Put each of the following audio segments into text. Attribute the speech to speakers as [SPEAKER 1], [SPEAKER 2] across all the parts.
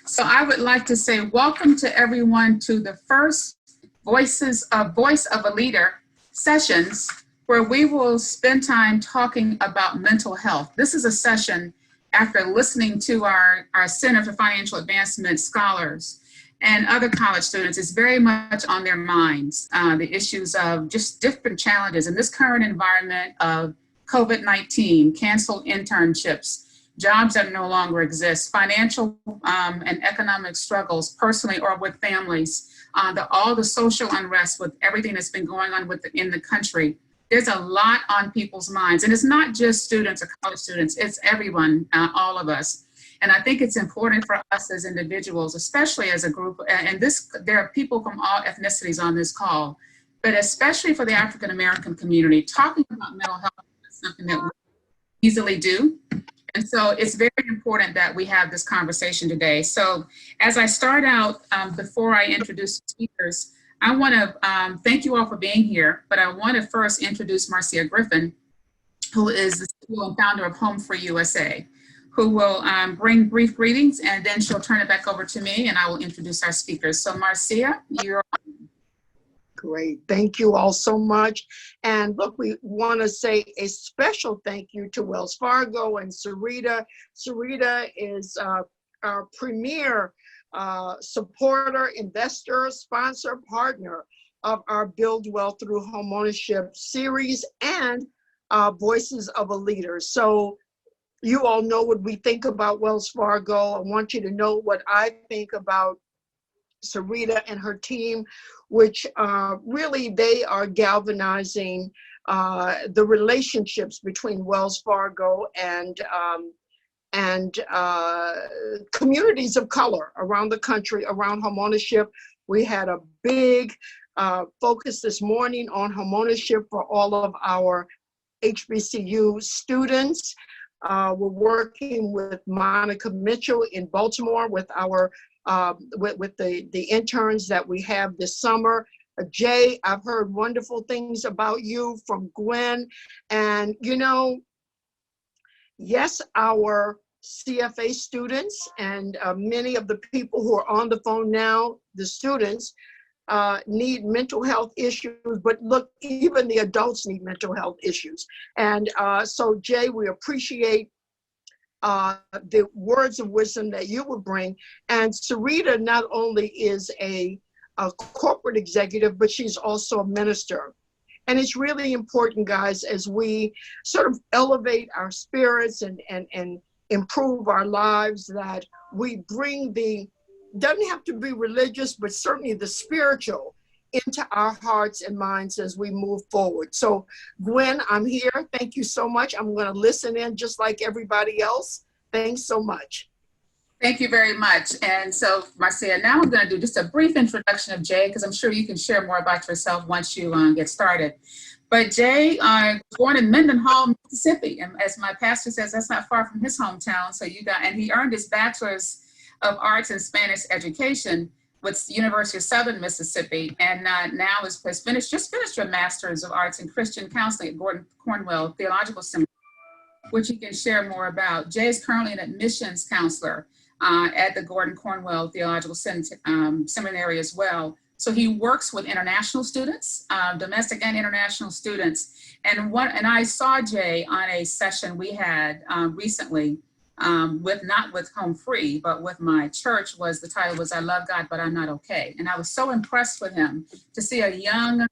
[SPEAKER 1] So I would like to say welcome to everyone to the first Voice of a Leader sessions, where we will spend time talking about mental health. This is a session after listening to our Center for Financial Advancement scholars and other college students. Is very much on their minds, the issues of just different challenges in this current environment of COVID-19, canceled internships, jobs that no longer exist, financial and economic struggles personally or with families, all the social unrest with everything that's been going on in the country. There's a lot on people's minds. And it's not just students or college students, it's everyone, all of us. And I think it's important for us as individuals, especially as a group, and there are people from all ethnicities on this call, but especially for the African American community, talking about mental health is something that we easily do. And so it's very important that we have this conversation today. So as I start out, before I introduce speakers, I want to thank you all for being here, but I want to first introduce Marcia Griffin, who is the CEO and founder of HomeFree-USA, who will bring brief greetings, and then she'll turn it back over to me and I will introduce our speakers. So Marcia, you're on.
[SPEAKER 2] Great. Thank you all so much. And look, we want to say a special thank you to Wells Fargo and Sarita. Sarita is our premier supporter, investor, sponsor, partner of our Build Wealth Through Homeownership series and Voices of a Leader. So you all know what we think about Wells Fargo. I want you to know what I think about Sarita and her team, which really they are galvanizing the relationships between Wells Fargo and communities of color around the country around homeownership. We had a big focus this morning on homeownership for all of our HBCU students. We're working with Monica Mitchell in Baltimore with our with the interns that we have this summer. Jay, I've heard wonderful things about you from Gwen. And you know, yes, our CFA students and many of the people who are on the phone now, the students, need mental health issues, but look, even the adults need mental health issues. And so Jay, we appreciate the words of wisdom that you would bring. And Sarita not only is a corporate executive, but she's also a minister. And it's really important, guys, as we sort of elevate our spirits and improve our lives, that we bring doesn't have to be religious, but certainly the spiritual into our hearts and minds as we move forward. So Gwen, I'm here. Thank you so much. I'm going to listen in just like everybody else. Thanks so much.
[SPEAKER 1] Thank you very much. And so Marcia, now I'm going to do just a brief introduction of Jay, because I'm sure you can share more about yourself once you get started. But Jay was born in Mendenhall, Mississippi. And as my pastor says, that's not far from his hometown. So and he earned his bachelor's of arts in Spanish education with the University of Southern Mississippi, and now just finished a Master's of Arts in Christian Counseling at Gordon Cornwell Theological Seminary, which he can share more about. Jay is currently an admissions counselor at the Gordon Cornwell Theological Seminary as well. So he works with international students, domestic and international students. And I saw Jay on a session we had recently, not with Home Free, but with my church. The title was "I Love God, but I'm Not Okay." And I was so impressed with him to see a young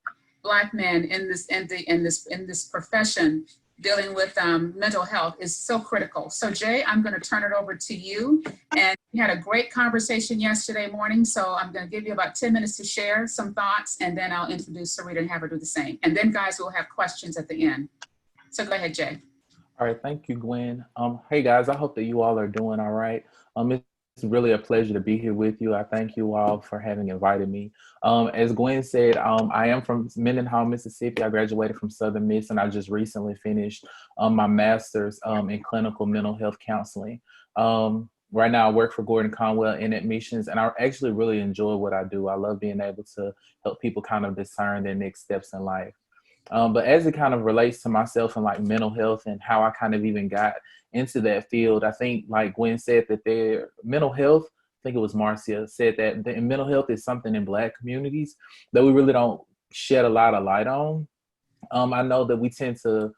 [SPEAKER 1] Black man in this profession dealing with mental health is so critical. So Jay, I'm going to turn it over to you. And we had a great conversation yesterday morning, so I'm going to give you about 10 minutes to share some thoughts, and then I'll introduce Sarita and have her do the same. And then guys, we'll have questions at the end. So go ahead, Jay.
[SPEAKER 3] All right, thank you, Gwen. Hey guys, I hope that you all are doing all right. It's really a pleasure to be here with you. I thank you all for having invited me. As Gwen said, I am from Mendenhall, Mississippi. I graduated from Southern Miss, and I just recently finished my master's in clinical mental health counseling. Right now I work for Gordon Conwell in admissions, and I actually really enjoy what I do. I love being able to help people kind of discern their next steps in life. But as it kind of relates to myself and like mental health and how I kind of even got into that field, I think like Gwen said that their mental health think it was Marcia, said that mental health is something in Black communities that we really don't shed a lot of light on. I know that we tend to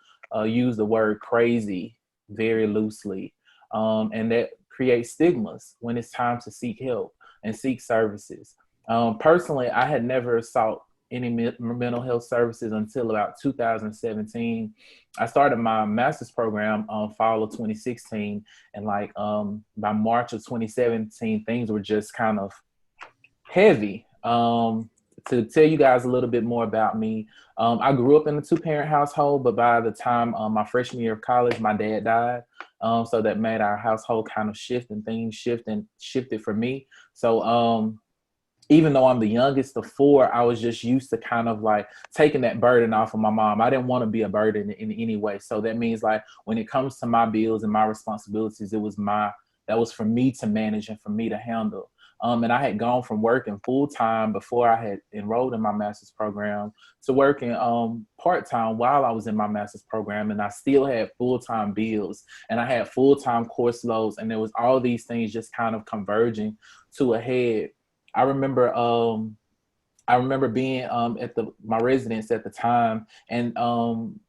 [SPEAKER 3] use the word crazy very loosely, and that creates stigmas when it's time to seek help and seek services. Personally, I had never sought any mental health services until about 2017. I started my master's program fall of 2016, and like by March of 2017, things were just kind of heavy. To tell you guys a little bit more about me, I grew up in a two-parent household, but by the time my freshman year of college, my dad died. So that made our household kind of shift, and things shifted for me. So even though I'm the youngest of four, I was just used to kind of like taking that burden off of my mom. I didn't want to be a burden in any way. So that means like when it comes to my bills and my responsibilities, that was for me to manage and for me to handle. And I had gone from working full time before I had enrolled in my master's program to working part time while I was in my master's program, and I still had full time bills and I had full time course loads, and there was all these things just kind of converging to a head. I remember being at my residence at the time, and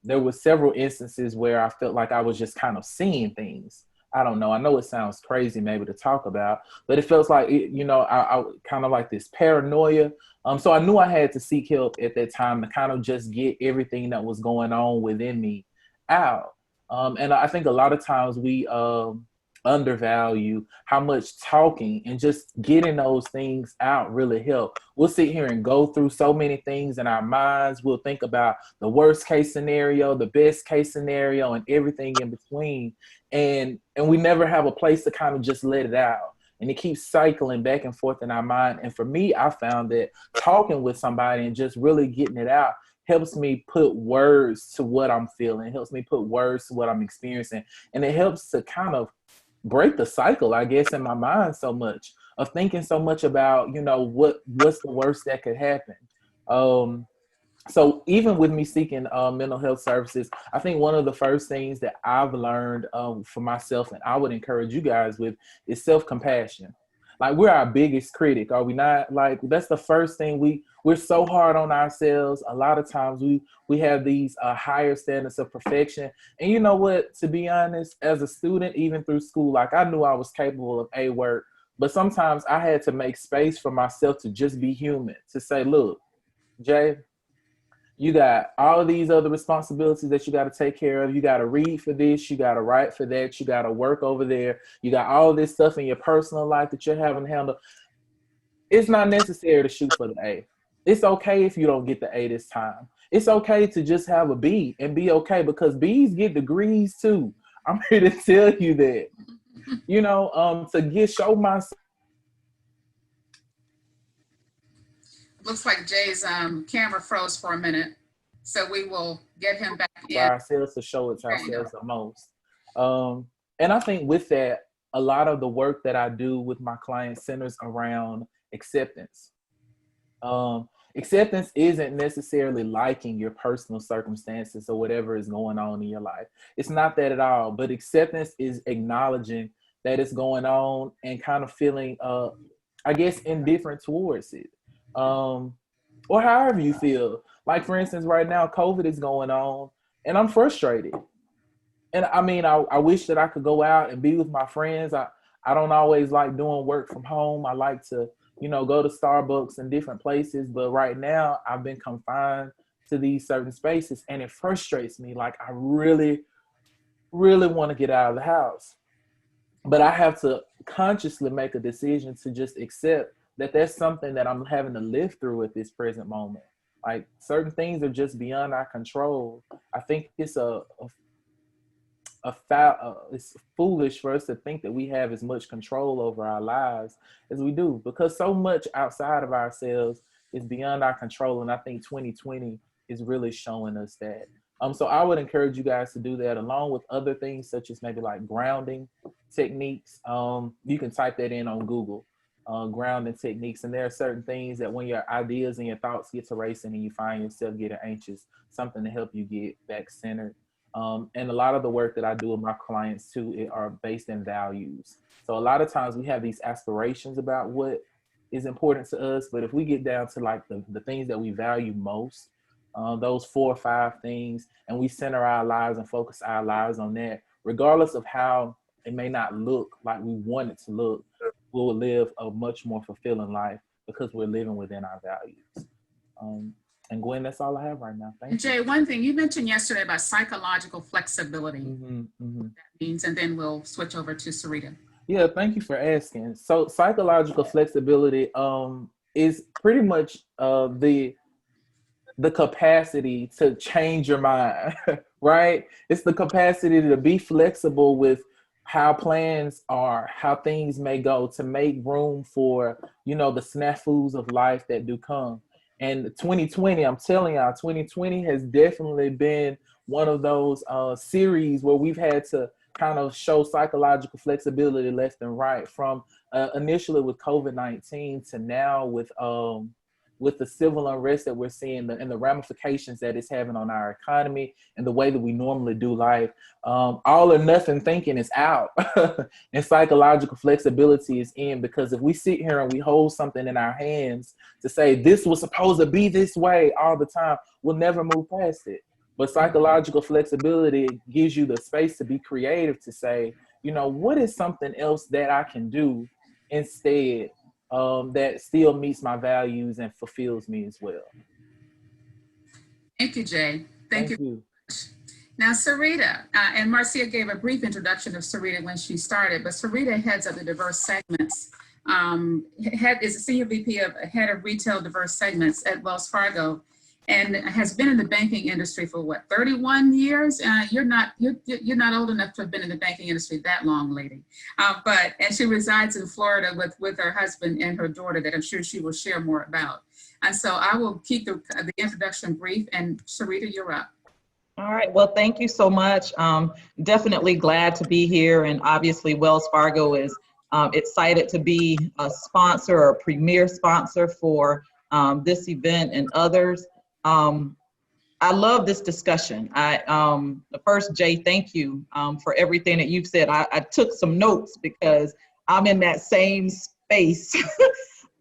[SPEAKER 3] there were several instances where I felt like I was just kind of seeing things. I don't know. I know it sounds crazy maybe to talk about, but it feels like, I kind of like this paranoia. So I knew I had to seek help at that time to kind of just get everything that was going on within me out. And I think a lot of times we undervalue how much talking and just getting those things out really help. We'll sit here and go through so many things in our minds. We'll think about the worst case scenario, the best case scenario, and everything in between. And we never have a place to kind of just let it out. And it keeps cycling back and forth in our mind. And for me, I found that talking with somebody and just really getting it out helps me put words to what I'm feeling, helps me put words to what I'm experiencing. And it helps to kind of break the cycle, I guess, in my mind so much of thinking so much about, what's the worst that could happen. So even with me seeking mental health services, I think one of the first things that I've learned for myself, and I would encourage you guys with, is self-compassion. Like, we're our biggest critic, are we not? Like, that's the first thing. We're so hard on ourselves. A lot of times we have these higher standards of perfection. And you know what, to be honest, as a student, even through school, like, I knew I was capable of A work, but sometimes I had to make space for myself to just be human, to say, look, Jay, you got all of these other responsibilities that you got to take care of. You got to read for this, you got to write for that, you got to work over there. You got all this stuff in your personal life that you're having to handle. It's not necessary to shoot for the A. It's okay if you don't get the A this time. It's okay to just have a B and be okay, because B's get degrees too. I'm here to tell you that, show myself.
[SPEAKER 1] Looks like Jay's camera froze for a minute, so we will get him back in.
[SPEAKER 3] Ourselves to show it to ourselves the most. And I think with that, a lot of the work that I do with my clients centers around acceptance. Acceptance isn't necessarily liking your personal circumstances or whatever is going on in your life. It's not that at all, but acceptance is acknowledging that it's going on and kind of feeling, I guess, indifferent towards it. Or however you feel. Like, for instance, right now, COVID is going on and I'm frustrated. And I mean, I wish that I could go out and be with my friends. I don't always like doing work from home. I like to, go to Starbucks and different places. But right now, I've been confined to these certain spaces, and it frustrates me. Like, I really, really want to get out of the house. But I have to consciously make a decision to just accept that that's something that I'm having to live through at this present moment. Like, certain things are just beyond our control. I think it's it's foolish for us to think that we have as much control over our lives as we do, because so much outside of ourselves is beyond our control. And I think 2020 is really showing us that. So I would encourage you guys to do that, along with other things such as maybe like grounding techniques. You can type that in on Google, grounding techniques. And there are certain things that when your ideas and your thoughts get to racing and you find yourself getting anxious, something to help you get back centered. And a lot of the work that I do with my clients too are based in values. So a lot of times we have these aspirations about what is important to us, but if we get down to like the things that we value most, those 4 or 5 things, and we center our lives and focus our lives on that, regardless of how it may not look like we want it to look, we'll live a much more fulfilling life because we're living within our values. And Gwen, that's all I have right now. Thank you.
[SPEAKER 1] Jay, one thing you mentioned yesterday about psychological flexibility.
[SPEAKER 3] That
[SPEAKER 1] means, and then we'll switch over to Sarita.
[SPEAKER 3] Yeah, thank you for asking. So psychological flexibility is pretty much the capacity to change your mind, right? It's the capacity to be flexible with how plans are, how things may go, to make room for, the snafus of life that do come. And 2020, I'm telling y'all, 2020 has definitely been one of those series where we've had to kind of show psychological flexibility left and right, from initially with COVID-19 to now with the civil unrest that we're seeing and the ramifications that it's having on our economy and the way that we normally do life. All or nothing thinking is out and psychological flexibility is in, because if we sit here and we hold something in our hands to say this was supposed to be this way all the time, we'll never move past it. But psychological flexibility gives you the space to be creative, to say, what is something else that I can do instead that still meets my values and fulfills me as well.
[SPEAKER 1] Thank you, Jay. Thank you.
[SPEAKER 3] you.
[SPEAKER 1] Now, Sarita, and Marcia gave a brief introduction of Sarita when she started, but Sarita heads up the diverse segments, is a senior VP of head of retail diverse segments at Wells Fargo, and has been in the banking industry for what, 31 years? You're not old enough to have been in the banking industry that long, lady. And she resides in Florida with her husband and her daughter that I'm sure she will share more about. And so I will keep the introduction brief, and Sarita, you're up.
[SPEAKER 4] All right, well, thank you so much. Definitely glad to be here, and obviously Wells Fargo is excited to be a sponsor or a premier sponsor for this event and others. I love this discussion. First, Jay, thank you for everything that you've said. I took some notes because I'm in that same space.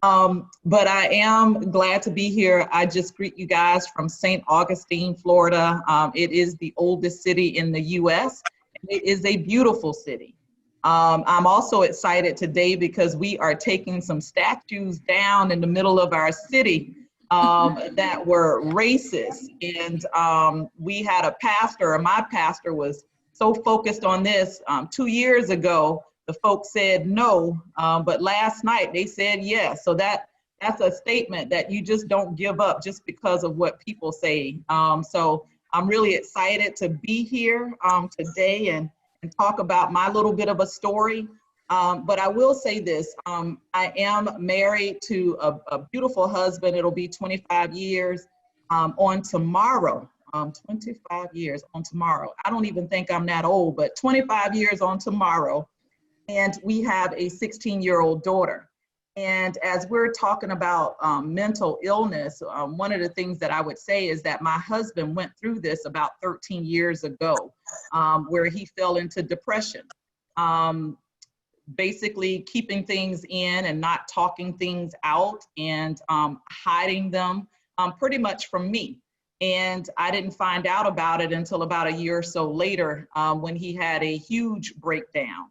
[SPEAKER 4] But I am glad to be here. I just greet you guys from St. Augustine, Florida. It is the oldest city in the US. It is a beautiful city. I'm also excited today because we are taking some statues down in the middle of our city that were racist. And we had a pastor, or my pastor was so focused on this 2 years ago. The folks said no, but last night they said yes. So that's a statement that you just don't give up just because of what people say. So I'm really excited to be here today and talk about my little bit of a story. But I will say this, I am married to a beautiful husband. It'll be 25 years on tomorrow. 25 years on tomorrow. I don't even think I'm that old, but 25 years on tomorrow. And we have a 16-year-old daughter. And as we're talking about mental illness, one of the things that I would say is that my husband went through this about 13 years ago, where he fell into depression. Basically keeping things in and not talking things out and hiding them pretty much from me. And I didn't find out about it until about a year or so later when he had a huge breakdown.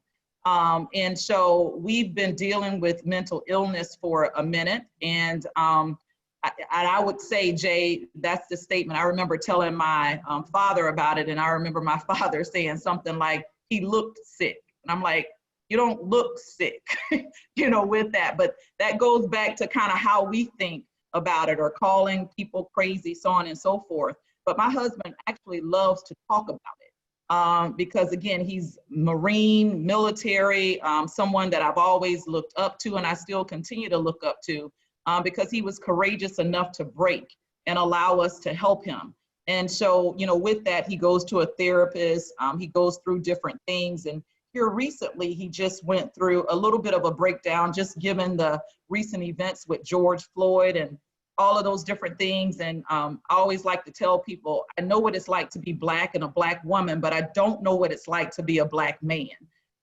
[SPEAKER 4] And so we've been dealing with mental illness for a minute. And I would say, Jay, that's the statement. I remember telling my father about it. And I remember my father saying something like, he looked sick. And I'm like, you don't look sick, with that. But that goes back to kind of how we think about it, or calling people crazy, so on and so forth. But my husband actually loves to talk about it because, again, he's Marine, military, someone that I've always looked up to, and I still continue to look up to because he was courageous enough to break and allow us to help him. And so, with that, he goes to a therapist, he goes through different things. And here recently, he just went through a little bit of a breakdown, just given the recent events with George Floyd and all of those different things. And I always like to tell people, I know what it's like to be Black and a Black woman, but I don't know what it's like to be a Black man.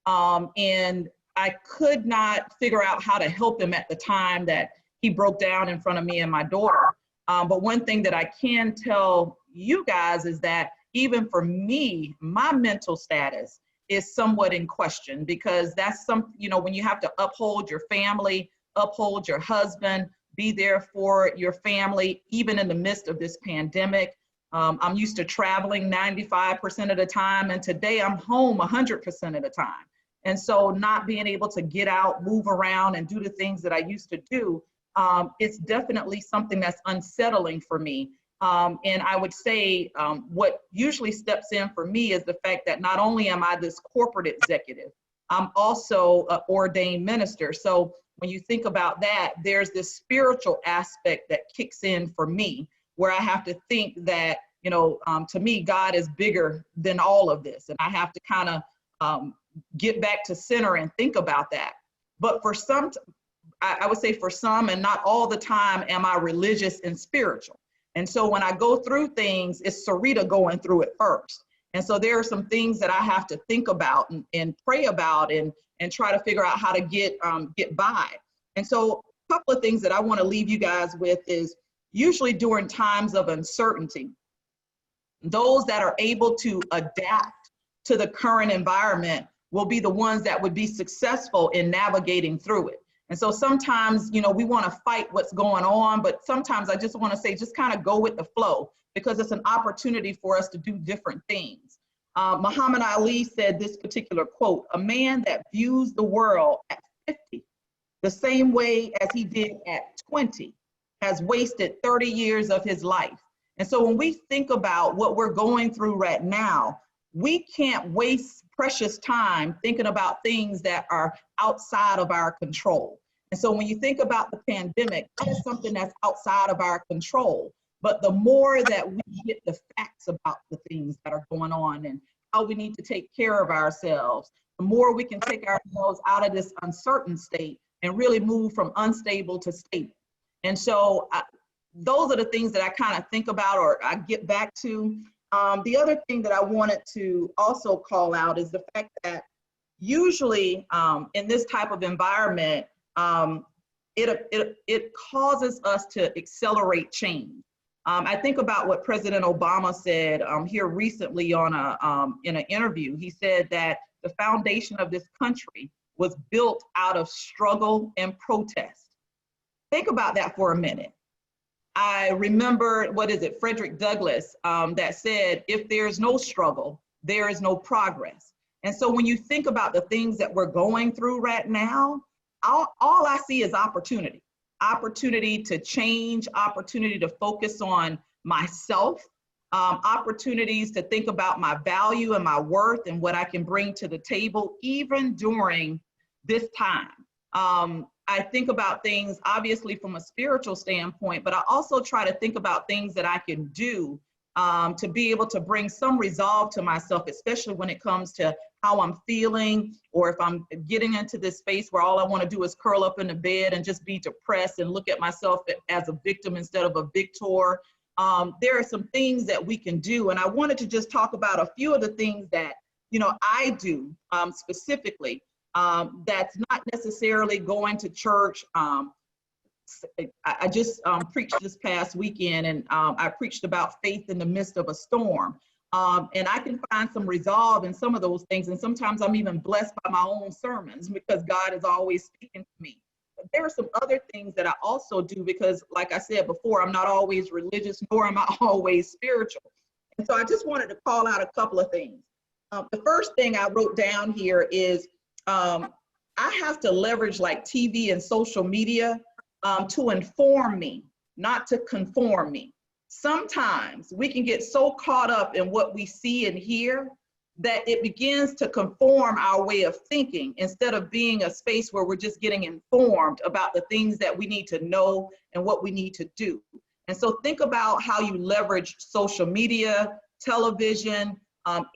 [SPEAKER 4] And I could not figure out how to help him at the time that he broke down in front of me and my daughter. But one thing that I can tell you guys is that even for me, my mental status is somewhat in question, because that's when you have to uphold your family, uphold your husband, be there for your family, even in the midst of this pandemic. I'm used to traveling 95% of the time, and today I'm home 100% of the time. And so not being able to get out, move around, and do the things that I used to do, it's definitely something that's unsettling for me. And I would say what usually steps in for me is the fact that not only am I this corporate executive, I'm also an ordained minister. So when you think about that, there's this spiritual aspect that kicks in for me, where I have to think that, to me, God is bigger than all of this. And I have to kind of get back to center and think about that. But for some, I would say for some, and not all the time, am I religious and spiritual. And so when I go through things, it's Sarita going through it first. And so there are some things that I have to think about and pray about and try to figure out how to get by. And so a couple of things that I want to leave you guys with is, usually during times of uncertainty, those that are able to adapt to the current environment will be the ones that would be successful in navigating through it. And so sometimes, we want to fight what's going on, but sometimes I just want to say, just kind of go with the flow, because it's an opportunity for us to do different things. Muhammad Ali said this particular quote: "A man that views the world at 50 the same way as he did at 20 has wasted 30 years of his life." And so when we think about what we're going through right now, we can't waste precious time thinking about things that are outside of our control. And so when you think about the pandemic, that is something that's outside of our control. But the more that we get the facts about the things that are going on and how we need to take care of ourselves, the more we can take ourselves out of this uncertain state and really move from unstable to stable. And so those are the things that I kind of think about, or I get back to. The other thing that I wanted to also call out is the fact that usually in this type of environment, it causes us to accelerate change. I think about what President Obama said here recently on in an interview. He said that the foundation of this country was built out of struggle and protest. Think about that for a minute. I remember, Frederick Douglass that said, if there's no struggle, there is no progress. And so when you think about the things that we're going through right now, all I see is opportunity. Opportunity to change, opportunity to focus on myself, opportunities to think about my value and my worth and what I can bring to the table, even during this time. I think about things obviously from a spiritual standpoint, but I also try to think about things that I can do to be able to bring some resolve to myself, especially when it comes to how I'm feeling, or if I'm getting into this space where all I want to do is curl up in the bed and just be depressed and look at myself as a victim instead of a victor. There are some things that we can do. And I wanted to just talk about a few of the things that, I do specifically. That's not necessarily going to church. I just preached this past weekend, and I preached about faith in the midst of a storm. And I can find some resolve in some of those things. And sometimes I'm even blessed by my own sermons because God is always speaking to me. But there are some other things that I also do because, like I said before, I'm not always religious, nor am I always spiritual. And so I just wanted to call out a couple of things. The first thing I wrote down here is I have to leverage like TV and social media to inform me, not to conform me. Sometimes we can get so caught up in what we see and hear that it begins to conform our way of thinking instead of being a space where we're just getting informed about the things that we need to know and what we need to do. And so think about how you leverage social media, television,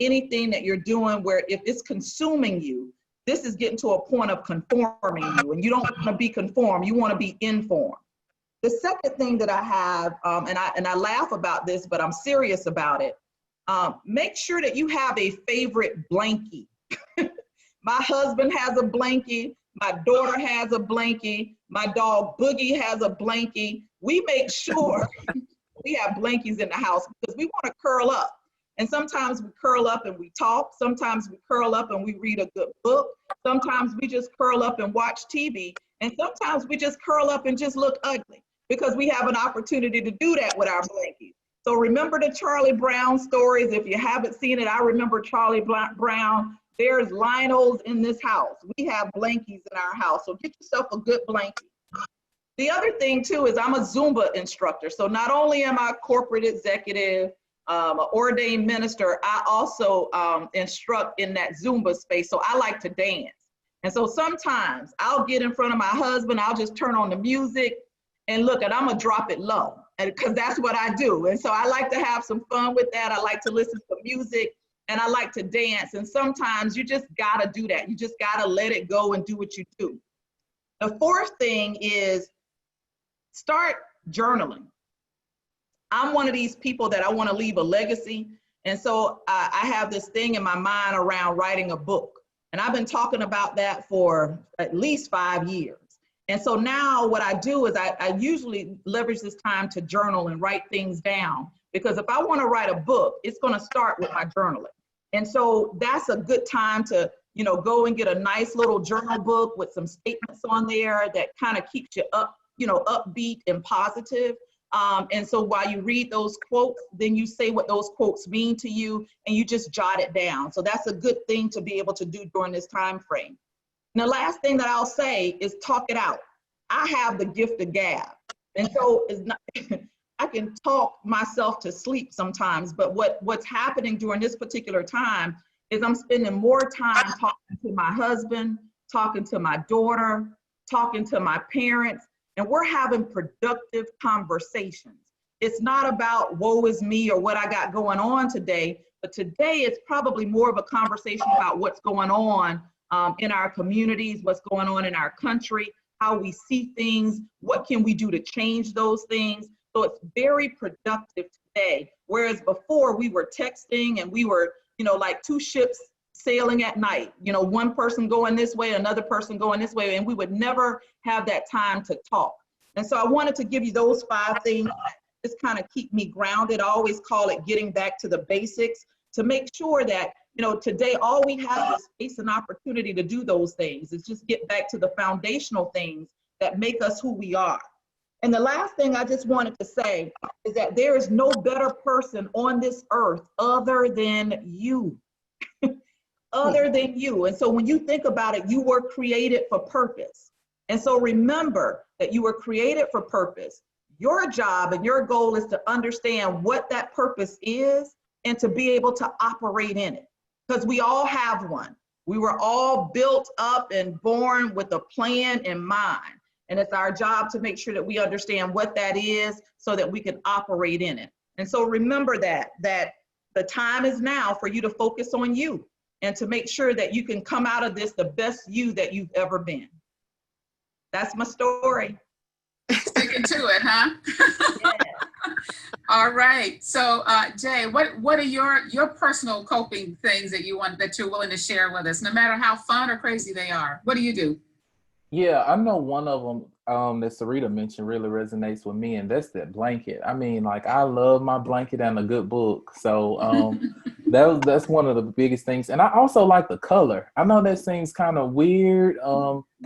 [SPEAKER 4] anything that you're doing where if it's consuming you, this is getting to a point of conforming you, and you don't want to be conformed, you want to be informed. The second thing that I have, and I laugh about this, but I'm serious about it, make sure that you have a favorite blankie. My husband has a blankie. My daughter has a blankie. My dog Boogie has a blankie. We make sure we have blankies in the house because we want to curl up. And sometimes we curl up and we talk. Sometimes we curl up and we read a good book. Sometimes we just curl up and watch TV. And sometimes we just curl up and just look ugly because we have an opportunity to do that with our blankies. So remember the Charlie Brown stories. If you haven't seen it, I remember Charlie Brown. There's Lionels in this house. We have blankies in our house. So get yourself a good blankie. The other thing too is I'm a Zumba instructor. So not only am I a corporate executive, an ordained minister, I also instruct in that Zumba space. So I like to dance. And so sometimes I'll get in front of my husband, I'll just turn on the music and look, and I'm gonna drop it low, and because that's what I do. And so I like to have some fun with that. I like to listen to music and I like to dance. And sometimes you just gotta do that. You just gotta let it go and do what you do. The fourth thing is start journaling. I'm one of these people that I wanna leave a legacy. And so I have this thing in my mind around writing a book. And I've been talking about that for at least 5 years. And so now what I do is I usually leverage this time to journal and write things down, because if I want to write a book, it's going to start with my journaling. And so that's a good time to, go and get a nice little journal book with some statements on there that kind of keeps you up, upbeat and positive. And so while you read those quotes, then you say what those quotes mean to you and you just jot it down. So that's a good thing to be able to do during this time frame. And the last thing that I'll say is talk it out. I have the gift of gab. And so it's not, I can talk myself to sleep sometimes, but what's happening during this particular time is I'm spending more time talking to my husband, talking to my daughter, talking to my parents, and we're having productive conversations. It's not about woe is me or what I got going on today, but today it's probably more of a conversation about what's going on in our communities, what's going on in our country, how we see things, what can we do to change those things. So it's very productive today. Whereas before we were texting and we were, like two ships sailing at night, one person going this way, another person going this way, and we would never have that time to talk. And so I wanted to give you those 5 things that just kind of keep me grounded. I always call it getting back to the basics to make sure that today, all we have is space and opportunity to do those things. Is just get back to the foundational things that make us who we are. And the last thing I just wanted to say is that there is no better person on this earth other than you. Other than you. And so when you think about it, you were created for purpose. And so remember that you were created for purpose. Your job and your goal is to understand what that purpose is and to be able to operate in it. Because we all have one. We were all built up and born with a plan in mind. And it's our job to make sure that we understand what that is so that we can operate in it. And so remember that the time is now for you to focus on you and to make sure that you can come out of this the best you that you've ever been. That's my story.
[SPEAKER 1] Sticking to it, huh?
[SPEAKER 4] Yeah.
[SPEAKER 1] All right. So, Jay, what are your personal coping things that you're willing to share with us, no matter how fun or crazy they are? What do you do?
[SPEAKER 3] Yeah, I know one of them that Sarita mentioned really resonates with me, and that's that blanket. I mean, like, I love my blanket and a good book. So that's one of the biggest things. And I also like the color. I know that seems kind of weird,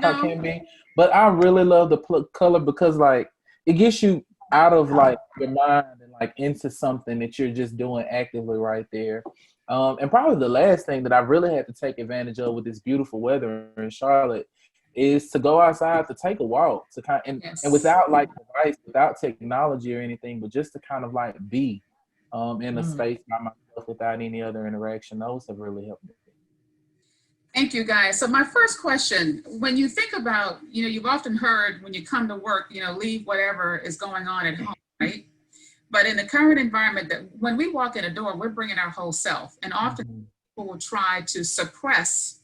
[SPEAKER 3] can be, but I really love the color because, like, it gets you out of, like, your mind and, like, into something that you're just doing actively right there. And probably the last thing that I really had to take advantage of with this beautiful weather in Charlotte is to go outside to take a walk, to kind of, and without like device, without technology or anything, but just to kind of like be in a space by myself without any other interaction. Those have really helped me.
[SPEAKER 1] Thank you, guys. So my first question, when you think about, you've often heard when you come to work, leave whatever is going on at home, right? But in the current environment, that when we walk in a door, we're bringing our whole self, and often people will try to suppress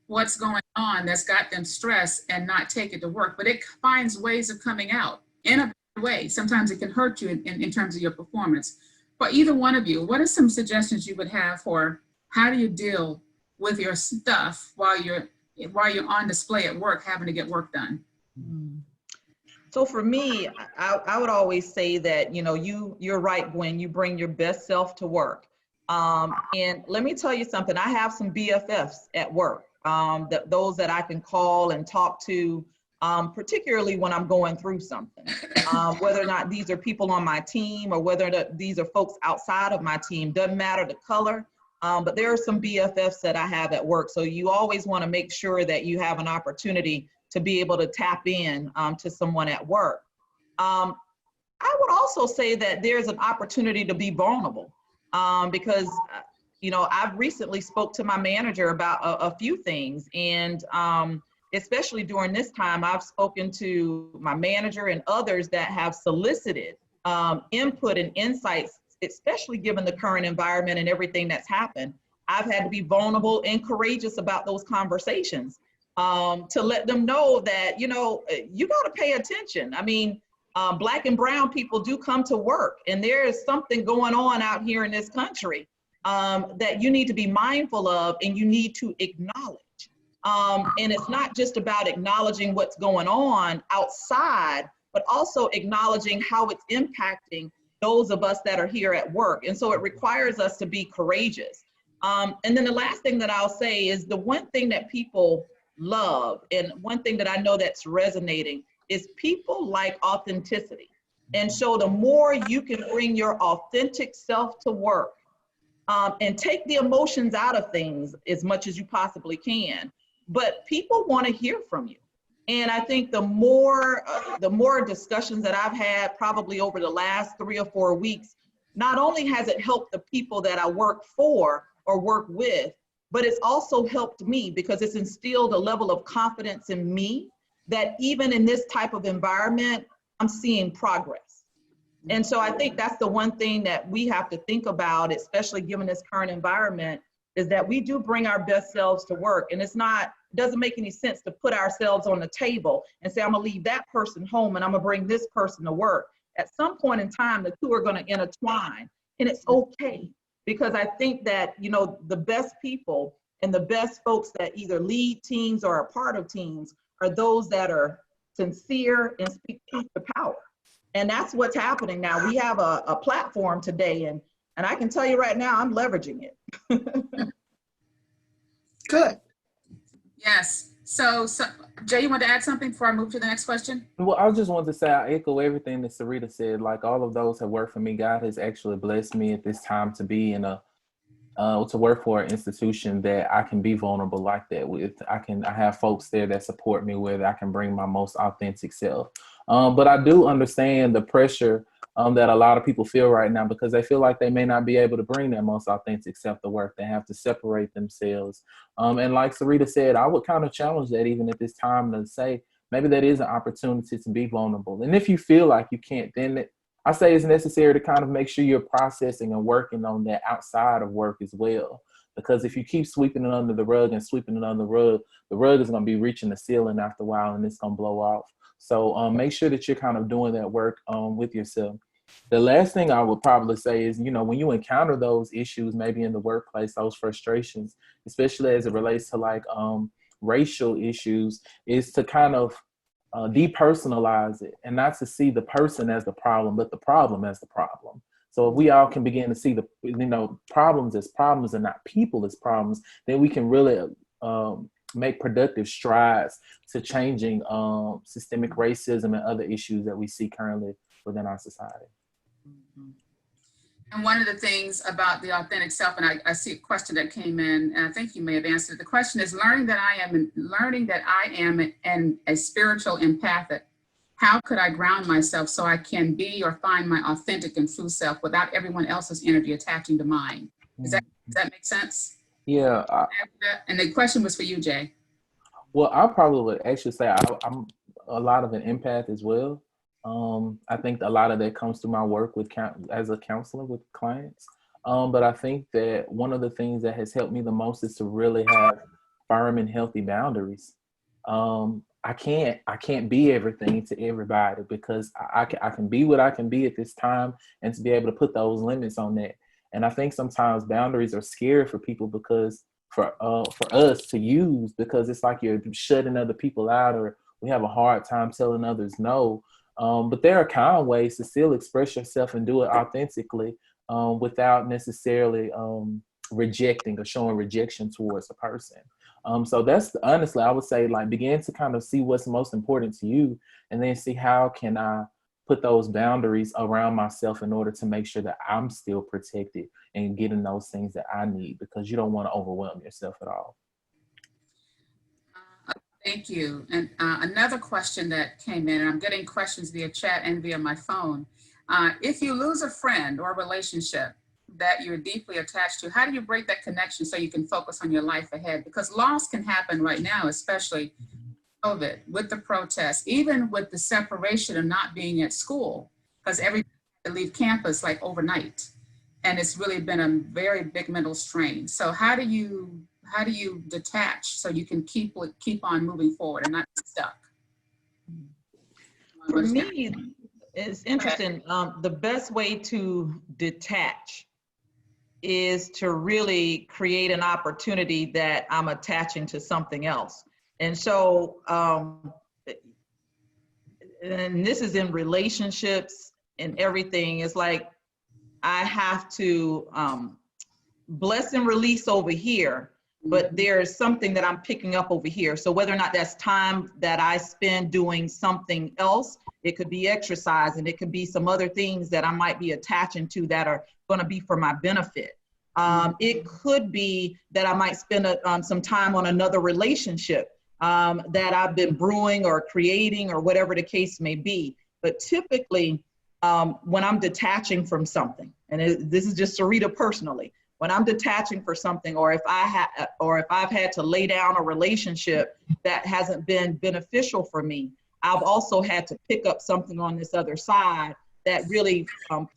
[SPEAKER 1] what's going on that's got them stressed and not take it to work, but it finds ways of coming out in a bad way. Sometimes it can hurt you in terms of your performance. But either one of you, what are some suggestions you would have for how do you deal with your stuff while you're on display at work having to get work done?
[SPEAKER 4] So for me, I would always say that, you know, you're right, Gwen, you bring your best self to work. And let me tell you something, I have some BFFs at work, those that I can call and talk to, particularly when I'm going through something, whether or not these are people on my team or whether these are folks outside of my team, doesn't matter the color. But there are some BFFs that I have at work. So you always want to make sure that you have an opportunity to be able to tap in to someone at work. I would also say that there's an opportunity to be vulnerable because, you know, I've recently spoke to my manager about a few things, and especially during this time, I've spoken to my manager and others that have solicited input and insights, especially given the current environment and everything that's happened. I've had to be vulnerable and courageous about those conversations to let them know that, you know, you got to pay attention. I mean, Black and brown people do come to work, and there is something going on out here in this country that you need to be mindful of and you need to acknowledge. And it's not just about acknowledging what's going on outside, but also acknowledging how it's impacting those of us that are here at work. And so it requires us to be courageous. And then the last thing that I'll say is the one thing that people love, and one thing that I know that's resonating, is people like authenticity. And so the more you can bring your authentic self to work and take the emotions out of things as much as you possibly can, but people want to hear from you. And I think the more discussions that I've had probably over the last 3 or 4 weeks, not only has it helped the people that I work for or work with, but it's also helped me because it's instilled a level of confidence in me that even in this type of environment, I'm seeing progress. And so I think that's the one thing that we have to think about, especially given this current environment, is that we do bring our best selves to work. And it doesn't make any sense to put ourselves on the table and say, I'm gonna leave that person home and I'm gonna bring this person to work. At some point in time, the two are gonna intertwine, and it's okay. Because I think that, you know, the best people and the best folks that either lead teams or are part of teams are those that are sincere and speak truth to power. And that's what's happening now. We have a platform today, and I can tell you right now, I'm leveraging it.
[SPEAKER 2] Good.
[SPEAKER 1] Yes. So Jay, you want to add something before I move to the next question?
[SPEAKER 3] Well, I just wanted to say I echo everything that Sarita said. Like, all of those have worked for me. God has actually blessed me at this time to be in to work for an institution that I can be vulnerable like that with. I have folks there that support me, where I can bring my most authentic self. But I do understand the pressure that a lot of people feel right now, because they feel like they may not be able to bring their most authentic self to work. They have to separate themselves. And like Sarita said, I would kind of challenge that even at this time to say, maybe that is an opportunity to be vulnerable. And if you feel like you can't, then I say it's necessary to kind of make sure you're processing and working on that outside of work as well. Because if you keep sweeping it under the rug and sweeping it under the rug is going to be reaching the ceiling after a while, and it's going to blow off. So make sure that you're kind of doing that work with yourself. The last thing I would probably say is, you know, when you encounter those issues, maybe in the workplace, those frustrations, especially as it relates to like racial issues, is to kind of depersonalize it and not to see the person as the problem, but the problem as the problem. So if we all can begin to see the, you know, problems as problems and not people as problems, then we can really make productive strides to changing systemic racism and other issues that we see currently within our society.
[SPEAKER 1] And one of the things about the authentic self, and I see a question that came in, and I think you may have answered it. The question is learning that I am a spiritual empathic. How could I ground myself so I can be or find my authentic and true self without everyone else's energy attaching to mine? Does that make sense?
[SPEAKER 3] Yeah.
[SPEAKER 1] And the question was for you, Jay.
[SPEAKER 3] Well, I probably would actually say I'm a lot of an empath as well. I think a lot of that comes through my work as a counselor with clients. But I think that one of the things that has helped me the most is to really have firm and healthy boundaries. I can't be everything to everybody, because I can be what I can be at this time, and to be able to put those limits on that. And I think sometimes boundaries are scary for people because for us to use, because it's like you're shutting other people out, or we have a hard time telling others no. But there are kind of ways to still express yourself and do it authentically, without necessarily rejecting or showing rejection towards a person. So that's honestly, I would say, like, begin to kind of see what's most important to you, and then see how can I put those boundaries around myself in order to make sure that I'm still protected and getting those things that I need, because you don't want to overwhelm yourself at all.
[SPEAKER 1] Thank you. And another question that came in, and I'm getting questions via chat and via my phone. If you lose a friend or a relationship that you're deeply attached to, how do you break that connection so you can focus on your life ahead? Because loss can happen right now, especially COVID, with the protests, even with the separation of not being at school, because everybody had to leave campus like overnight. And it's really been a very big mental strain. So how do you detach so you can keep on moving forward and not get stuck?
[SPEAKER 4] For me, it's interesting. The best way to detach is to really create an opportunity that I'm attaching to something else. And so, and this is in relationships and everything. It's like I have to bless and release over here, but there's something that I'm picking up over here. So whether or not that's time that I spend doing something else, it could be exercise, and it could be some other things that I might be attaching to that are going to be for my benefit. It could be that I might spend some time on another relationship that I've been brewing or creating, or whatever the case may be. But typically, when I'm detaching from something, and this is just Sarita personally, when I'm detaching for something, or if I've had to lay down a relationship that hasn't been beneficial for me, I've also had to pick up something on this other side that really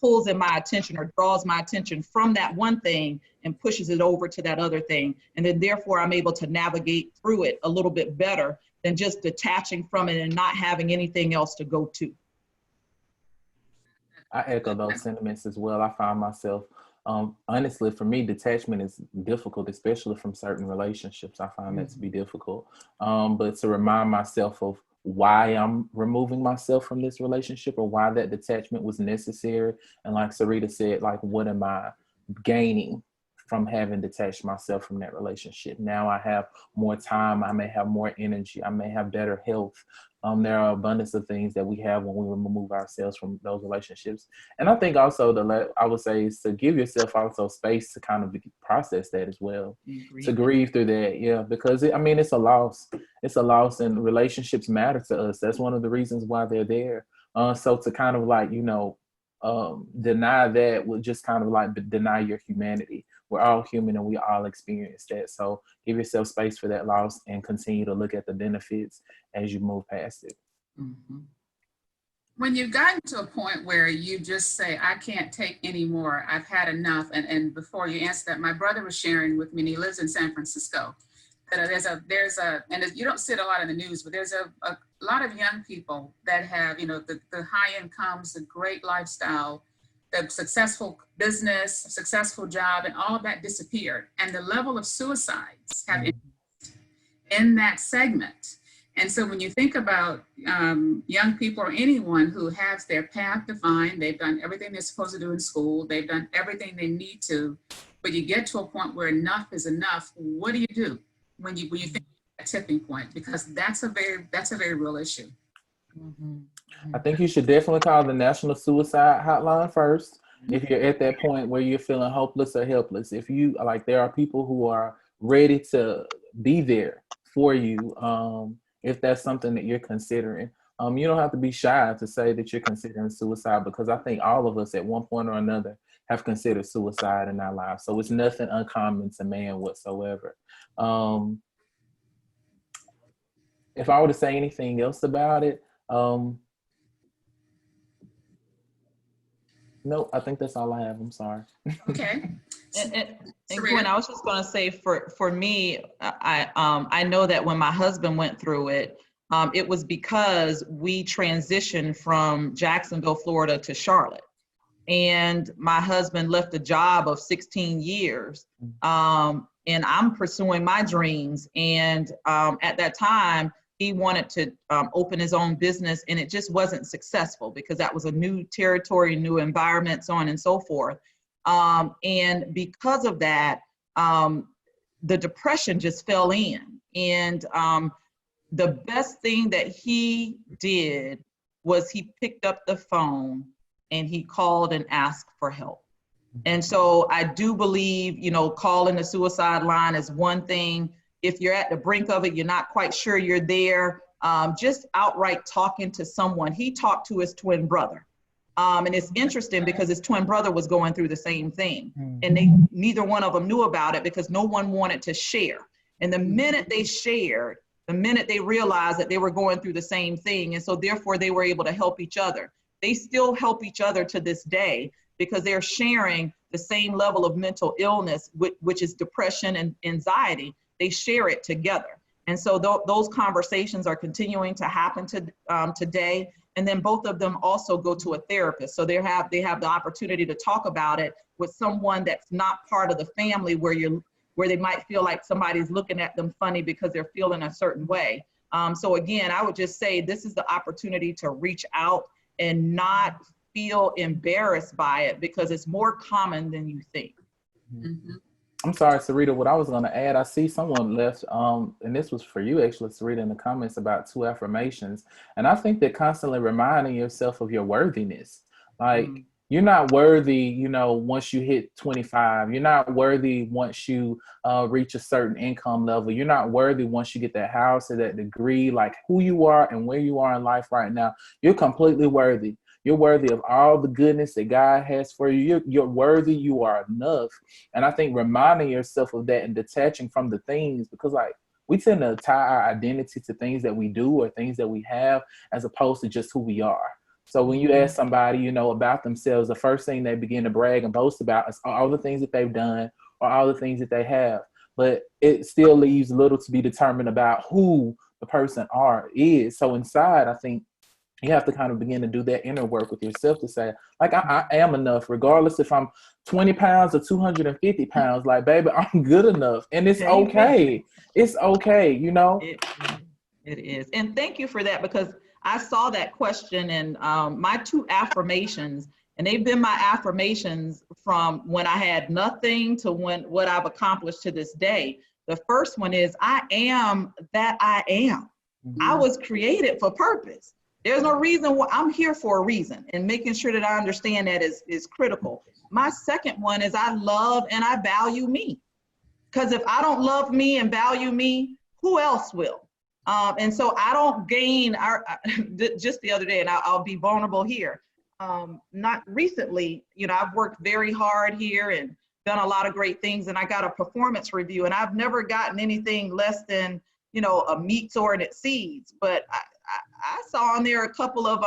[SPEAKER 4] pulls in my attention or draws my attention from that one thing and pushes it over to that other thing. And then therefore I'm able to navigate through it a little bit better than just detaching from it and not having anything else to go to.
[SPEAKER 3] I echo those sentiments as well. I find myself, honestly, for me, detachment is difficult, especially from certain relationships. I find that to be difficult. But to remind myself of why I'm removing myself from this relationship, or why that detachment was necessary. And like Sarita said, like, what am I gaining from having detached myself from that relationship? Now I have more time, I may have more energy, I may have better health. There are abundance of things that we have when we remove ourselves from those relationships. And I think also I would say is to give yourself also space to kind of process that as well, to grieve through that. Yeah, because it's a loss. It's a loss, and relationships matter to us. That's one of the reasons why they're there. So to kind of like, deny that would just kind of like deny your humanity. We're all human and we all experience that. So give yourself space for that loss and continue to look at the benefits as you move past it.
[SPEAKER 1] Mm-hmm. When you've gotten to a point where you just say, I can't take anymore, I've had enough. And before you answer that, my brother was sharing with me, and he lives in San Francisco, that there's a, and you don't see it a lot in the news, but there's a lot of young people that have, the high incomes, the great lifestyle, the successful business, successful job, and all of that disappeared. And the level of suicides have increased in that segment. And so when you think about young people or anyone who has their path defined, they've done everything they're supposed to do in school, they've done everything they need to, but you get to a point where enough is enough. What do you do when you think of that tipping point? Because that's a very real issue.
[SPEAKER 4] Mm-hmm.
[SPEAKER 3] I think you should definitely call the National Suicide Hotline first. If you're at that point where you're feeling hopeless or helpless, if you there are people who are ready to be there for you. If that's something that you're considering, you don't have to be shy to say that you're considering suicide, because I think all of us at one point or another have considered suicide in our lives. So it's nothing uncommon to man whatsoever. If I were to say anything else about it, no, I think that's all I have. I'm sorry.
[SPEAKER 1] Okay.
[SPEAKER 4] And Gwen, I was just going to say, for me, I know that when my husband went through it, it was because we transitioned from Jacksonville, Florida to Charlotte. and my husband left a job of 16 years. And I'm pursuing my dreams. And at that time, he wanted to open his own business, and it just wasn't successful because that was a new territory, new environment, so on and so forth. And because of that, the depression just fell in. And the best thing that he did was he picked up the phone and he called and asked for help. And so I do believe, you know, calling the suicide line is one thing. If you're at the brink of it, you're not quite sure you're there, just outright talking to someone. He talked to his twin brother. And it's interesting because his twin brother was going through the same thing. And neither one of them knew about it because no one wanted to share. And the minute they shared, the minute they realized that they were going through the same thing, and so therefore they were able to help each other. They still help each other to this day because they're sharing the same level of mental illness, which is depression and anxiety. They share it together. And so those conversations are continuing to happen today. And then both of them also go to a therapist. So they have the opportunity to talk about it with someone that's not part of the family, where they might feel like somebody's looking at them funny because they're feeling a certain way. So again, I would just say this is the opportunity to reach out and not feel embarrassed by it because it's more common than you think.
[SPEAKER 3] I'm sorry, Sarita, what I was going to add, I see someone left, and this was for you actually, Sarita, in the comments about 2 affirmations. And I think that constantly reminding yourself of your worthiness, like you're not worthy, you know, once you hit 25, you're not worthy once you reach a certain income level. You're not worthy once you get that house or that degree, like who you are and where you are in life right now. You're completely worthy. You're worthy of all the goodness that God has for you. You're worthy. You are enough. And I think reminding yourself of that and detaching from the things, because like we tend to tie our identity to things that we do or things that we have as opposed to just who we are. So when you ask somebody, you know, about themselves, the first thing they begin to brag and boast about is all the things that they've done or all the things that they have. But it still leaves little to be determined about who the person is. So inside, I think you have to kind of begin to do that inner work with yourself to say, like, I am enough, regardless if I'm 20 pounds or 250 pounds, like, baby, I'm good enough. And it's okay. It's okay, you know?
[SPEAKER 4] It is. And thank you for that, because I saw that question and my 2 affirmations, and they've been my affirmations from when I had nothing to what I've accomplished to this day. The first one is, I am that I am. I was created for purpose. There's no reason why I'm here for a reason, and making sure that I understand that is critical. My second one is, I love and I value me. Because if I don't love me and value me, who else will? And so I don't gain, just the other day, and I'll be vulnerable here. Not recently, you know, I've worked very hard here and done a lot of great things, and I got a performance review, and I've never gotten anything less than, you know, a meets or an exceeds. But I saw on there a couple of,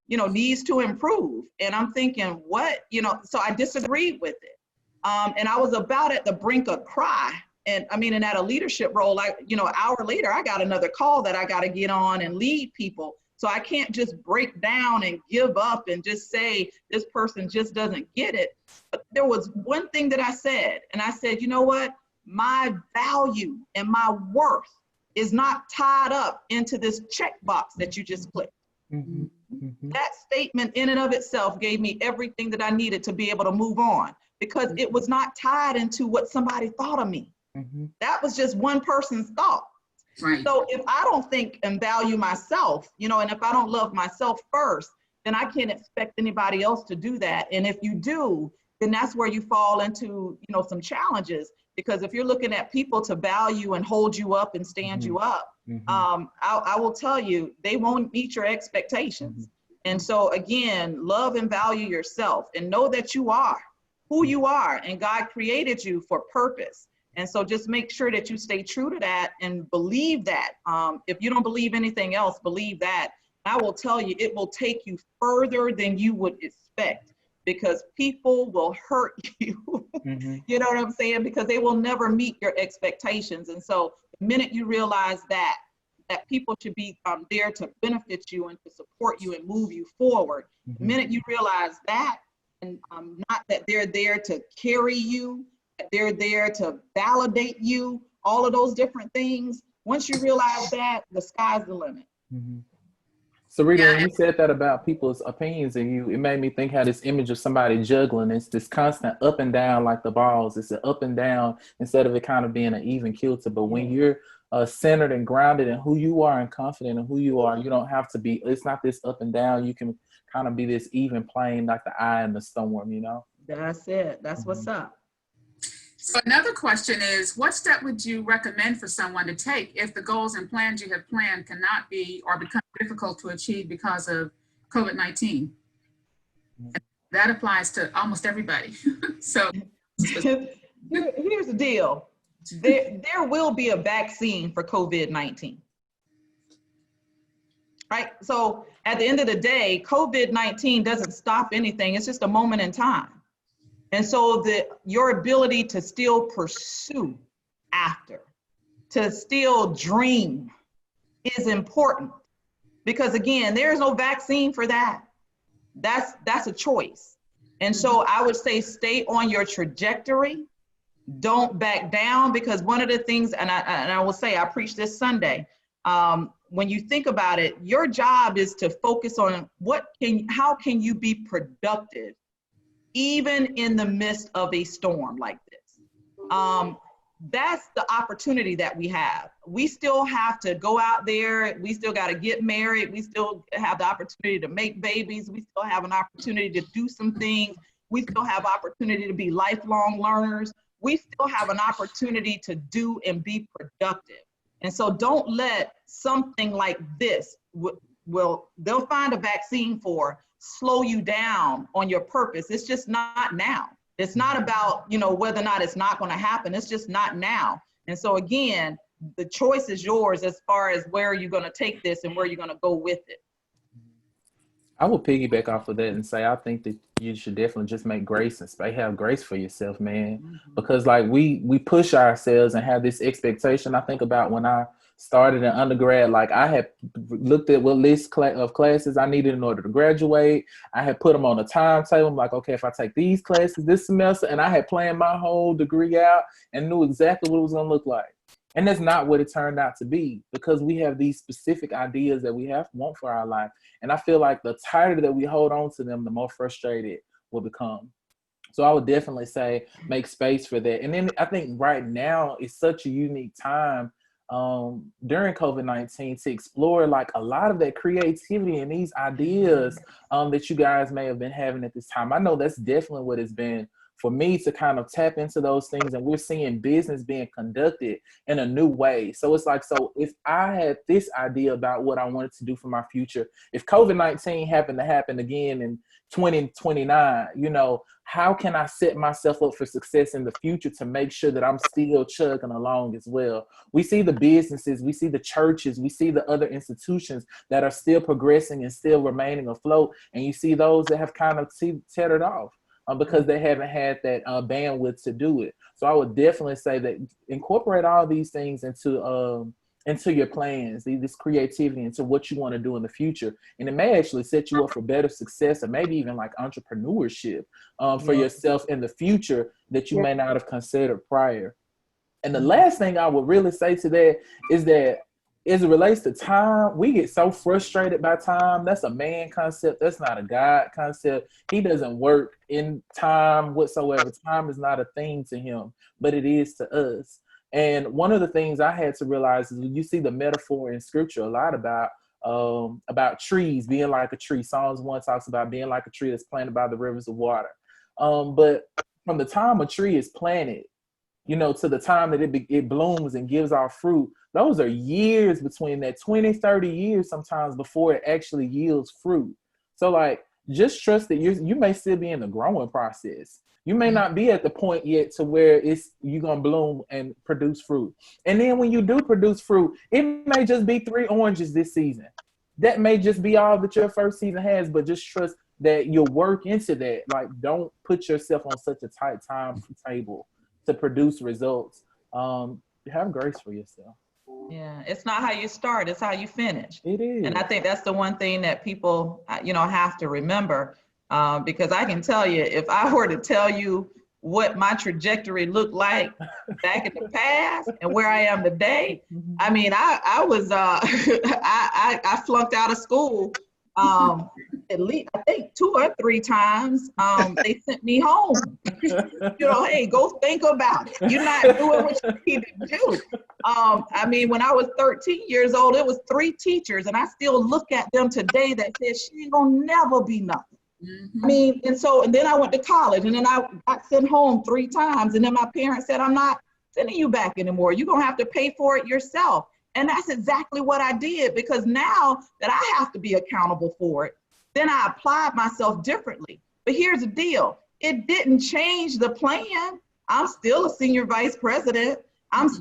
[SPEAKER 4] you know, needs to improve. And I'm thinking, what, you know, so I disagreed with it. And I was about at the brink of cry. And I mean, and at a leadership role, like, you know, an hour later, I got another call that I got to get on and lead people. So I can't just break down and give up and just say, this person just doesn't get it. But there was one thing that I said, and I said, you know what? My value and my worth is not tied up into this checkbox that you just clicked. That statement in and of itself gave me everything that I needed to be able to move on, because it was not tied into what somebody thought of me. That was just one person's thought.
[SPEAKER 1] Right.
[SPEAKER 4] So if I don't think and value myself, you know, and if I don't love myself first, then I can't expect anybody else to do that. And if you do, then that's where you fall into, you know, some challenges. Because if you're looking at people to value and hold you up and stand you up, I will tell you, they won't meet your expectations. And so again, love and value yourself and know that you are who you are, and God created you for purpose. And so just make sure that you stay true to that and believe that. If you don't believe anything else, believe that. I will tell you, it will take you further than you would expect, because people will hurt you. You know what I'm saying? Because they will never meet your expectations. And so the minute you realize that people should be there to benefit you and to support you and move you forward, the minute you realize that, and not that they're there to carry you, that they're there to validate you, all of those different things. Once you realize that, the sky's the limit.
[SPEAKER 3] Mm-hmm. Sarita, when you said that about people's opinions of you, it made me think how this image of somebody juggling, it's this constant up and down like the balls. It's an up and down instead of it kind of being an even kilter. But when you're centered and grounded in who you are and confident in who you are, you don't have to be, it's not this up and down. You can kind of be this even plane like the eye in the storm, you know?
[SPEAKER 4] That's it. That's what's up.
[SPEAKER 1] So another question is, what step would you recommend for someone to take if the goals and plans you have planned cannot be or become difficult to achieve because of COVID-19? That applies to almost everybody. So
[SPEAKER 4] here's the deal. There will be a vaccine for COVID-19. Right? So at the end of the day, COVID-19 doesn't stop anything. It's just a moment in time. And so your ability to still pursue after, to still dream is important. Because again, there's no vaccine for that. That's a choice. And so I would say stay on your trajectory. Don't back down, because one of the things, and I will say, I preached this Sunday, when you think about it, your job is to focus on how can you be productive even in the midst of a storm like this. That's the opportunity that we have. We still have to go out there. We still got to get married. We still have the opportunity to make babies. We still have an opportunity to do some things. We still have opportunity to be lifelong learners. We still have an opportunity to do and be productive. And so don't let something like this, they'll find a vaccine for, slow you down on your purpose. It's just not now. It's not about, whether or not it's not going to happen. It's just not now. And so again, the choice is yours as far as where you're going to take this and where you're going to go with it.
[SPEAKER 3] I will piggyback off of that and say, I think that you should definitely just make grace and have grace for yourself, man. Mm-hmm. Because like we push ourselves and have this expectation. I think about when I started in undergrad, like I had looked at what list of classes I needed in order to graduate. I had put them on a timetable. I'm like, okay, if I take these classes this semester, and I had planned my whole degree out and knew exactly what it was going to look like. And that's not what it turned out to be, because we have these specific ideas that we want for our life. And I feel like the tighter that we hold on to them, the more frustrated we'll become. So I would definitely say make space for that. And then I think right now is such a unique time during COVID-19 to explore like a lot of that creativity and these ideas that you guys may have been having at this time. I know that's definitely what it's been for me, to kind of tap into those things. And we're seeing business being conducted in a new way. So it's like, so if I had this idea about what I wanted to do for my future, if COVID-19 happened to happen again in 2029, how can I set myself up for success in the future to make sure that I'm still chugging along as well? We see the businesses, we see the churches, we see the other institutions that are still progressing and still remaining afloat. And you see those that have kind of tethered off because they haven't had that bandwidth to do it. So I would definitely say that incorporate all these things into your plans, this creativity, into what you want to do in the future. And it may actually set you up for better success, or maybe even like entrepreneurship for yourself in the future that you may not have considered prior. And the last thing I would really say to that is that as it relates to time, we get so frustrated by time. That's a man concept. That's not a God concept. He doesn't work in time whatsoever. Time is not a thing to him, but it is to us. And one of the things I had to realize is you see the metaphor in scripture a lot about trees being like a tree. Psalms 1 talks about being like a tree that's planted by the rivers of water. But from the time a tree is planted, to the time that it blooms and gives off fruit, those are years between that, 20, 30 years sometimes before it actually yields fruit. So like, just trust that you may still be in the growing process. You may not be at the point yet to where you're going to bloom and produce fruit. And then when you do produce fruit, it may just be 3 oranges this season. That may just be all that your first season has, but just trust that you'll work into that. Like, don't put yourself on such a tight timetable to produce results. Have grace for yourself.
[SPEAKER 4] Yeah, it's not how you start, it's how you finish.
[SPEAKER 3] It is.
[SPEAKER 4] And I think that's the one thing that people, have to remember. because I can tell you, if I were to tell you what my trajectory looked like back in the past and where I am today, I mean, I was, I flunked out of school at least, I think 2 or 3 times. They sent me home. Hey, go think about it. You're not doing what you need to do. I mean, when I was 13 years old, it was 3 teachers, and I still look at them today that said, she ain't gonna never be nothing. I mean, and then I went to college, and then I got sent home 3 times, and then my parents said, I'm not sending you back anymore. You're gonna have to pay for it yourself. And that's exactly what I did, because now that I have to be accountable for it, then I applied myself differently. But here's the deal. It didn't change the plan. I'm still a senior vice president.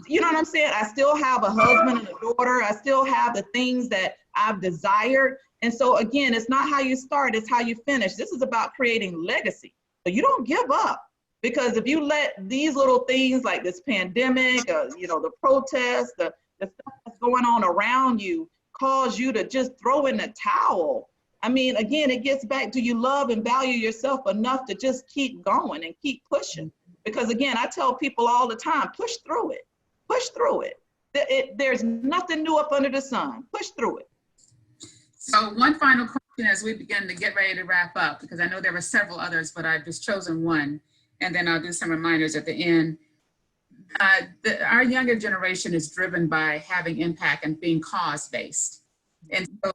[SPEAKER 4] You know what I'm saying? I still have a husband and a daughter. I still have the things that I've desired. And so again, it's not how you start, it's how you finish. This is about creating legacy. So you don't give up, because if you let these little things like this pandemic, the protests, the stuff that's going on around you cause you to just throw in the towel. I mean, again, it gets back to, you love and value yourself enough to just keep going and keep pushing. Because again, I tell people all the time, push through it, push through it. There's nothing new up under the sun. Push through it.
[SPEAKER 1] So one final question as we begin to get ready to wrap up, because I know there were several others, but I've just chosen one, and then I'll do some reminders at the end. Our younger generation is driven by having impact and being cause-based. And so,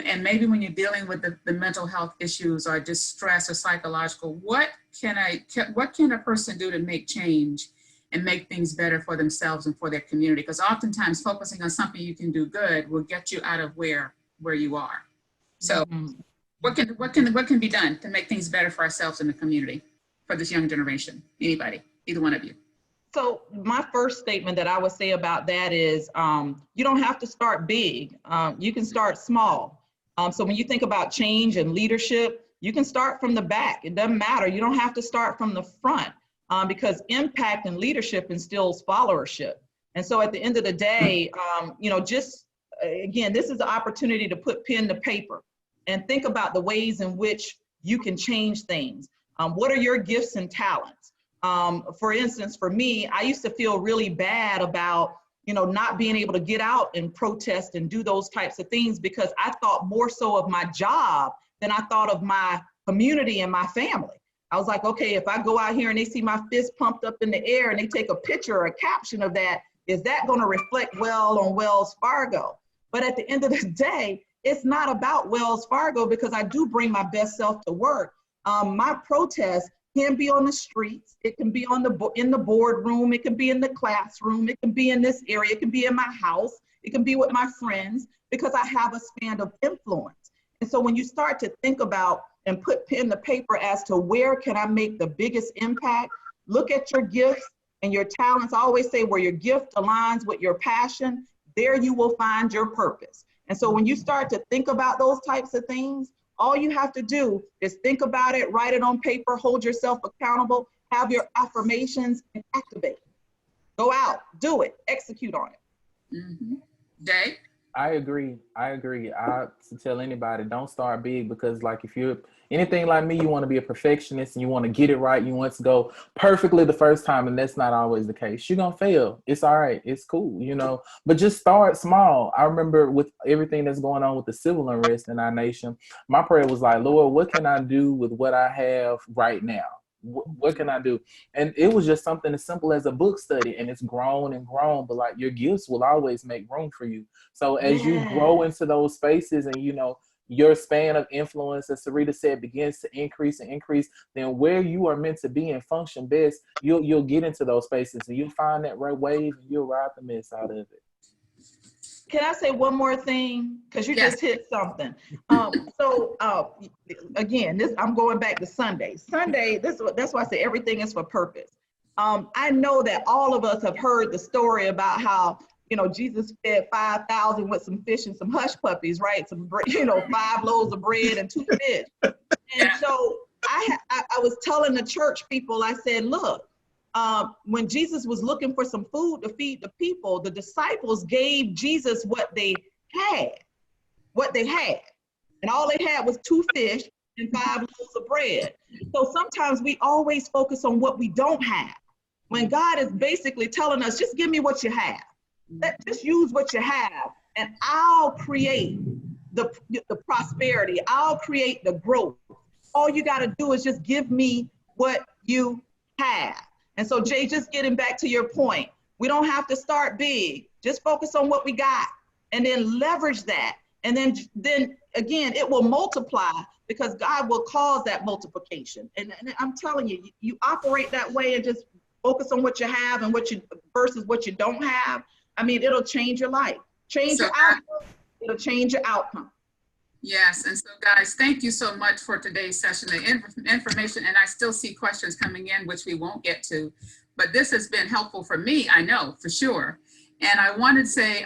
[SPEAKER 1] and maybe when you're dealing with the mental health issues or just stress or psychological, what can a person do to make change and make things better for themselves and for their community? Because oftentimes focusing on something you can do good will get you out of where you are. So what can be done to make things better for ourselves and the community for this young generation? Anybody, either one of you.
[SPEAKER 4] So my first statement that I would say about that is, you don't have to start big. You can start small. So when you think about change and leadership, you can start from the back. It doesn't matter. You don't have to start from the front, because impact and leadership instills followership. And so at the end of the day, again, this is the opportunity to put pen to paper and think about the ways in which you can change things. What are your gifts and talents? For instance, for me, I used to feel really bad about, not being able to get out and protest and do those types of things, because I thought more so of my job than I thought of my community and my family. I was like, okay, if I go out here and they see my fist pumped up in the air and they take a picture or a caption of that, is that going to reflect well on Wells Fargo? But at the end of the day, it's not about Wells Fargo, because I do bring my best self to work. My protest can be on the streets, it can be in the boardroom, it can be in the classroom, it can be in this area, it can be in my house, it can be with my friends, because I have a span of influence. And so when you start to think about and put pen to paper as to where can I make the biggest impact, look at your gifts and your talents. I always say where your gift aligns with your passion, there you will find your purpose. And so when you start to think about those types of things, all you have to do is think about it, write it on paper, hold yourself accountable, have your affirmations, and activate. Go out, do it, execute on it.
[SPEAKER 1] Mm-hmm. Jay?
[SPEAKER 3] I agree. I to tell anybody, don't start big, because like if you're anything like me, you want to be a perfectionist and you want to get it right. You want to go perfectly the first time, and that's not always the case. You're going to fail. It's all right. It's cool, but just start small. I remember with everything that's going on with the civil unrest in our nation, my prayer was like, Lord, what can I do with what I have right now? What can I do? And it was just something as simple as a book study, and it's grown and grown, but like your gifts will always make room for you. So as you grow into those spaces and your span of influence, as Sarita said, begins to increase and increase, then where you are meant to be and function best, you'll get into those spaces and you'll find that right wave and you'll ride the mess out of it.
[SPEAKER 4] Can I say one more thing? Because you just hit something. Again, I'm going back to Sunday. That's why I say everything is for purpose. I know that all of us have heard the story about how, Jesus fed 5,000 with some fish and some hush puppies, right? 5 loaves of bread and 2 fish. And so I was telling the church people, I said, look, when Jesus was looking for some food to feed the people, the disciples gave Jesus what they had. And all they had was 2 fish and 5 loaves of bread. So sometimes we always focus on what we don't have, when God is basically telling us, just give me what you have. Just use what you have, and I'll create the prosperity. I'll create the growth. All you got to do is just give me what you have. And so, Jay, just getting back to your point, we don't have to start big. Just focus on what we got and then leverage that. And then again, it will multiply because God will cause that multiplication. And I'm telling you, you operate that way and just focus on what you have and versus what you don't have. I mean, it'll change your life, change your outcome. It'll change your outcome.
[SPEAKER 1] Yes, and so guys, thank you so much for today's session. The information, and I still see questions coming in, which we won't get to, but this has been helpful for me, I know, for sure. And I wanted to say,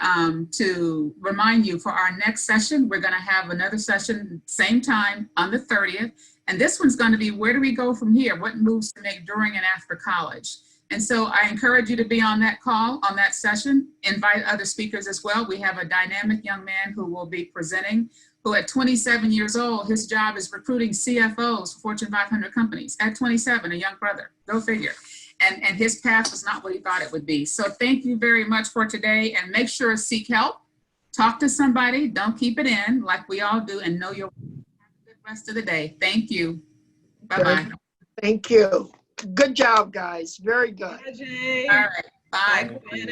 [SPEAKER 1] to remind you for our next session, we're gonna have another session, same time on the 30th. And this one's gonna be, where do we go from here? What moves to make during and after college? And so I encourage you to be on that call, on that session, invite other speakers as well. We have a dynamic young man who will be presenting, who at 27 years old, his job is recruiting CFOs for Fortune 500 companies. At 27, a young brother, go figure. And his path was not what he thought it would be. So thank you very much for today, and make sure to seek help. Talk to somebody, don't keep it in like we all do, and know your rest of the day. Thank you. Bye-bye.
[SPEAKER 2] Thank you. Good job, guys. Very good.
[SPEAKER 4] Bye, Jay.
[SPEAKER 1] All right, bye.
[SPEAKER 3] Thank you.